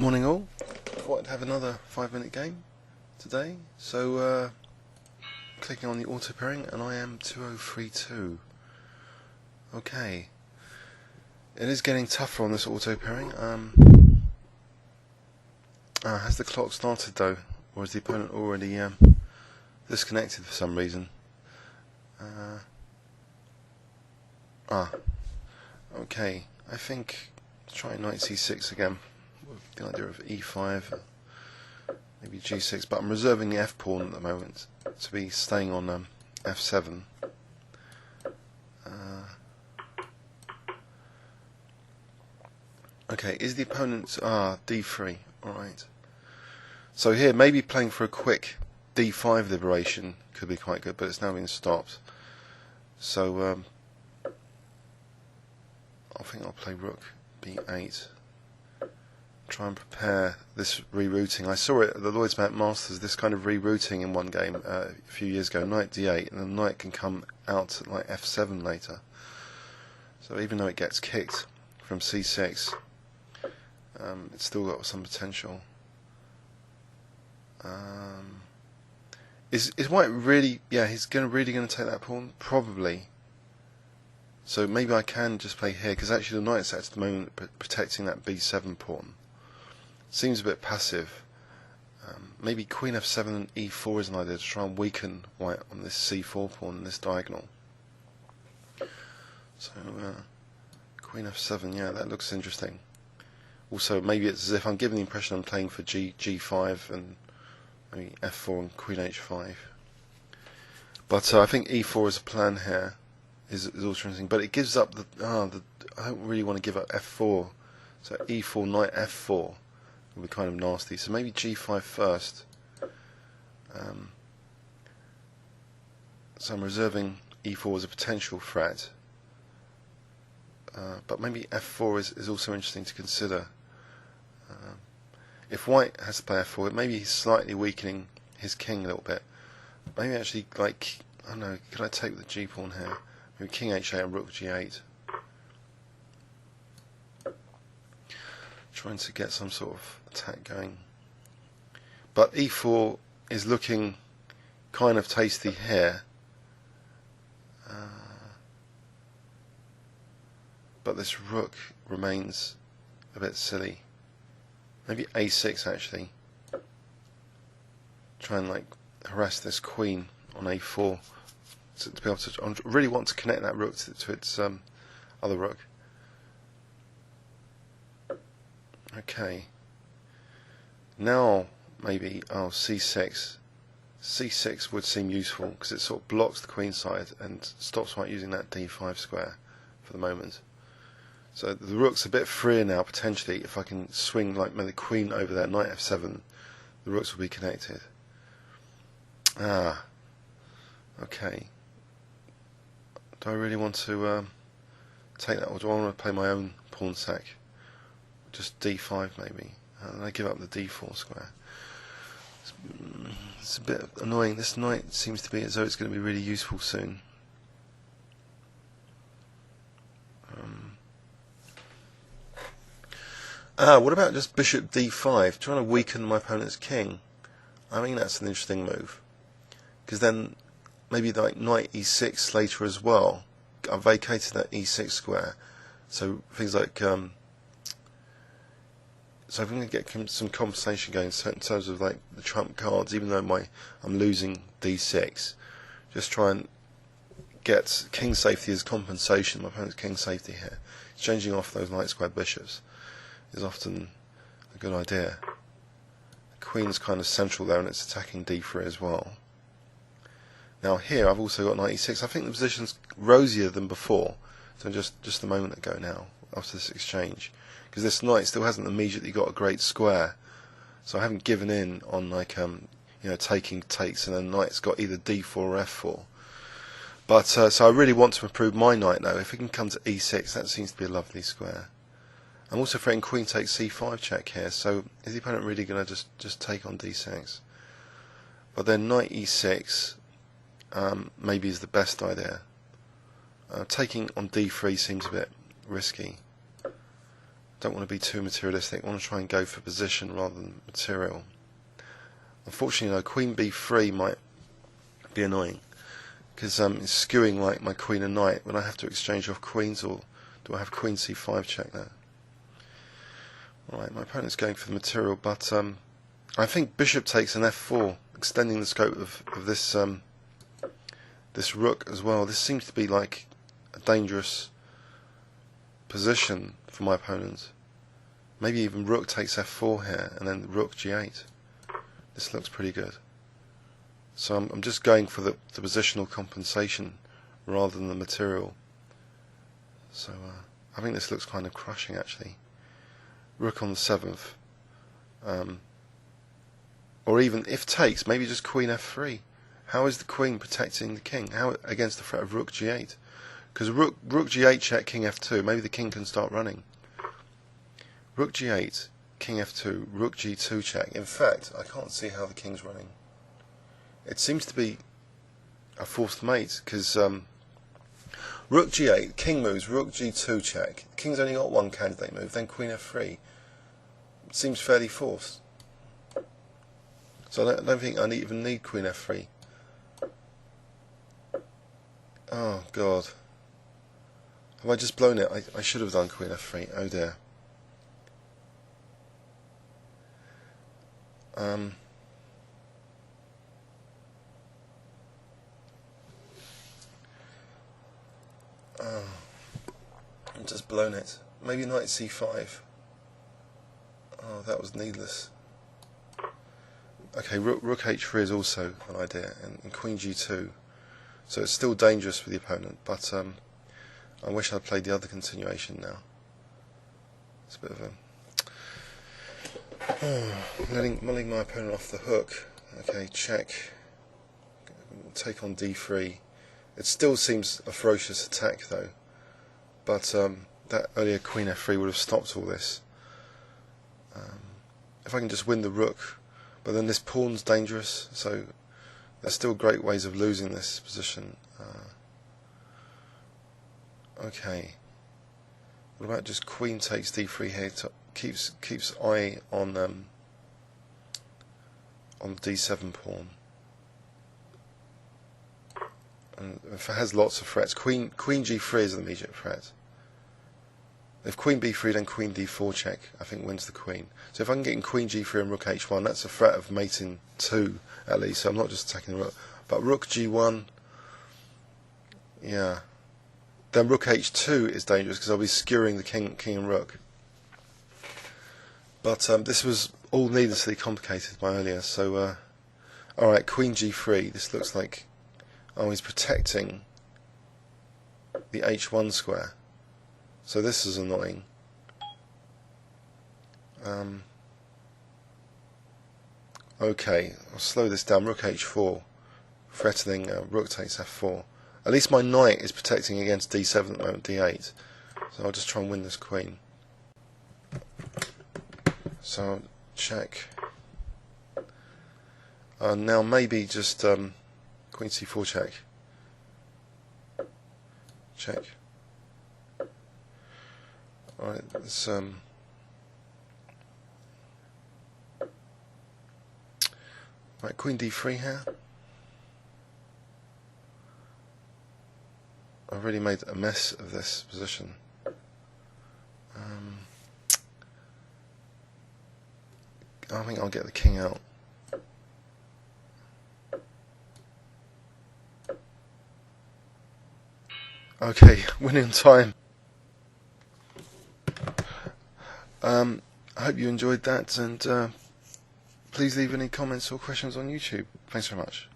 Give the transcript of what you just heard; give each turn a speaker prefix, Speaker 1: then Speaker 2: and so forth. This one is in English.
Speaker 1: Morning all. Thought I'd have another 5-minute game today. So clicking on the auto pairing and I am 2032. Okay. It is getting tougher on this auto pairing. Has the clock started though? Or is the opponent already disconnected for some reason? Okay. I think try knight c6 again. With the idea of e5, maybe g6, but I'm reserving the f pawn at the moment to be staying on f7. Okay, is the opponent d3? Alright. So here, maybe playing for a quick d5 liberation could be quite good, but it's now been stopped. So I think I'll play rook b8. Try and prepare this rerouting. I saw it at the Lloyd's Mount Masters, this kind of rerouting in one game a few years ago, knight d8, and the knight can come out at like f7 later. So even though it gets kicked from c6, it's still got some potential. Is White really? Yeah, he's really going to take that pawn? Probably. So maybe I can just play here, because actually the knight's at the moment protecting that b7 pawn. Seems a bit passive. Maybe queen f7 and e4 is an idea to try and weaken White on this c4 pawn in this diagonal. So queen f7, yeah, that looks interesting. Also, maybe it's as if I'm giving the impression I'm playing for g5 and maybe f4 and queen h5. But I think e4 is a plan here. Is also interesting, but it gives up the I don't really want to give up f4. So e4 knight f4 would be kind of nasty. So maybe g5 first. So I'm reserving e4 as a potential threat. But maybe f4 is also interesting to consider. If White has to play f4, maybe he's slightly weakening his king a little bit. Maybe actually, like, I don't know, could I take the g pawn here? Maybe king h8 and rook g8. Trying to get some sort of attack going. But e4 is looking kind of tasty here. But this rook remains a bit silly. Maybe a6 actually. Try and like harass this queen on a4 to be able to. I really want to connect that rook to its other rook. Okay. Now maybe c6. c6 would seem useful because it sort of blocks the queen side and stops White using that d5 square for the moment. So the rook's a bit freer now potentially. If I can swing like the queen over there, knight f7, the rooks will be connected. Okay. Do I really want to take that, or do I want to play my own pawn sack? Just d5 maybe, and I give up the d4 square. It's a bit annoying. This knight seems to be as though it's going to be really useful soon. What about just bishop d5, trying to weaken my opponent's king? I think that's an interesting move, because then maybe like knight e6 later as well. I've vacated that e6 square, so things like so I'm going to get some compensation going in terms of like the trump cards, even though I'm losing d6. Just try and get king safety as compensation. My opponent's king safety here, exchanging off those light square bishops, is often a good idea. The queen's kind of central there and it's attacking d3 as well. Now here I've also got knight e6. I think the position's rosier than before, so just a moment ago now, after this exchange. Because this knight still hasn't immediately got a great square. So I haven't given in on like taking takes and then knight's got either d4 or f4. But so I really want to improve my knight now. If we can come to e6, that seems to be a lovely square. I'm also threatening queen takes c5 check here, so is the opponent really going to just take on d6? But then knight e6 maybe is the best idea. Taking on d3 seems a bit risky. don't want to be too materialistic. I want to try and go for position rather than material. Unfortunately, though, queen b3 might be annoying, because it's skewing like my queen and knight when I have to exchange off queens, or do I have queen c5 check there? Alright, my opponent's going for the material, but I think bishop takes an f4, extending the scope of this this rook as well. This seems to be like a dangerous position for my opponent. Maybe even rook takes f4 here, and then rook g8. This looks pretty good. So I'm just going for the positional compensation rather than the material. So I think this looks kind of crushing, actually. Rook on the 7th. Or even, if takes, maybe just queen f3. How is the queen protecting the king? How against the threat of rook g8? Because rook g8 check, king f2, maybe the king can start running. Rook g8, king f2, rook g2 check. In fact, I can't see how the king's running. It seems to be a forced mate, because rook g8, king moves, rook g2 check. The king's only got one candidate move, then queen f3. It seems fairly forced. So I don't think I even need queen f3. Oh god. Have I just blown it? I should have done queen f3. Oh dear. Oh, I've just blown it. Maybe knight c5. Oh, that was needless. Okay, rook h3 is also an idea, and queen g2. So it's still dangerous for the opponent, but I wish I'd played the other continuation now. It's a bit of a... mulling my opponent off the hook. Okay, check. Take on d3. It still seems a ferocious attack though, but that earlier queen f3 would have stopped all this. If I can just win the rook, but then this pawn's dangerous, so there's still great ways of losing this position. Okay, what about just queen takes d3 here? Keeps eye on the d7 pawn. And if it has lots of threats, queen g3 is an immediate threat. If queen b3, then queen d4 check, I think wins the queen. So if I can get in queen g3 and rook h1, that's a threat of mating 2 at least, so I'm not just attacking the rook. But rook g1, yeah. Then rook h2 is dangerous because I'll be skewering the king and rook. But this was all needlessly complicated by earlier, so alright, queen g3, this looks like, oh, he's protecting the h1 square. So this is annoying. Okay, I'll slow this down. Rook h4, threatening rook takes f4. At least my knight is protecting against d7 at the moment, d8. So I'll just try and win this queen. So I'll check. Now maybe just queen c4 check. Check. Alright, let's right, queen d3 here. I've really made a mess of this position. I think I'll get the king out. Okay, winning time. I hope you enjoyed that, and please leave any comments or questions on YouTube. Thanks very much.